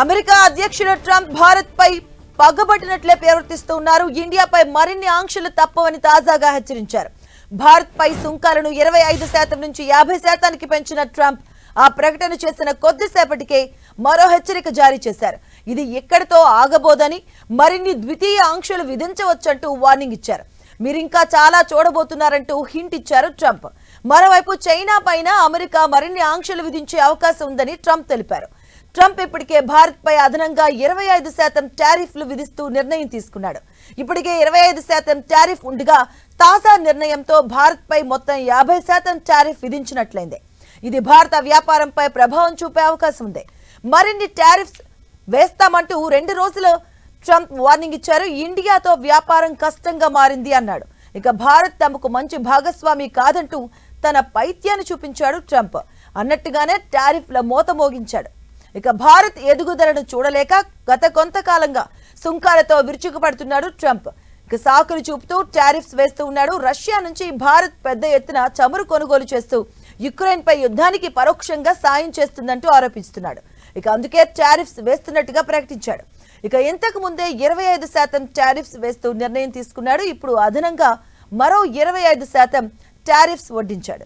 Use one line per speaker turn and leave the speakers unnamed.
America అధ్యక్షుడు Trump Bharat పై పగబట్టినట్లే ప్రవర్తిస్తున్నారు. ఇండియాపై మరిన్ని ఆంక్షలు తప్పవని తాజాగా హెచ్చరించారు. భారత్ పై సుంకాలను 25% నుంచి 50%కి పెంచిన ట్రంప్ ఆ ప్రకటన చేసిన కొద్దిసేపటికే మరో హెచ్చరిక జారీ చేశారు. ఇది ఎక్కడితో ఆగబోదని, మరిన్ని ద్వితీయ ఆంక్షలు విధించవచ్చంటూ వార్నింగ్ ఇచ్చారు. మీరింకా చాలా చూడబోతున్నారంటూ హింట్ ఇచ్చారు ట్రంప్. మరోవైపు చైనా పైన అమెరికా మరిన్ని ఆంక్షలు విధించే అవకాశం ఉందని ట్రంప్ తెలిపారు. ట్రంప్ ఇప్పటికే భారత్ పై అదనంగా 25% టారిఫ్లు విధిస్తూ నిర్ణయం తీసుకున్నాడు. ఇప్పటికే 25% టారిఫ్ ఉండగా తాజా నిర్ణయంతో భారత్ పై మొత్తం 50% టారిఫ్ విధించినట్లయింది. ఇది భారత వ్యాపారంపై ప్రభావం చూపే అవకాశం ఉంది. మరిన్ని టారిఫ్స్ వేస్తామంటూ 2 రోజులు ట్రంప్ వార్నింగ్ ఇచ్చారు. ఇండియాతో వ్యాపారం కష్టంగా మారింది అన్నాడు. ఇక భారత్ తమకు మంచి భాగస్వామి కాదంటూ తన పైత్యాన్ని చూపించాడు ట్రంప్. అన్నట్టుగానే టారిఫ్ల మోత మోగించాడు. ఇక భారత్ ఎదుగుదలను చూడలేక గత కొంతకాలంగా సుంకాలతో విరుచుకుపడుతున్నాడు ట్రంప్. ఇక సాకులు చూపుతూ టారిఫ్స్ వేస్తూ ఉన్నాడు. రష్యా నుంచి భారత్ పెద్ద ఎత్తున చమురు కొనుగోలు చేస్తూ యుక్రెయిన్ పై యుద్ధానికి పరోక్షంగా సాయం చేస్తుందంటూ ఆరోపిస్తున్నాడు. ఇక అందుకే టారిఫ్స్ వేస్తున్నట్టుగా ప్రకటించాడు. ఇక ఇంతకు ముందే 25% టారిఫ్స్ వేస్తూ నిర్ణయం తీసుకున్నాడు. ఇప్పుడు అదనంగా మరో 25% టారిఫ్స్ వడ్డించాడు.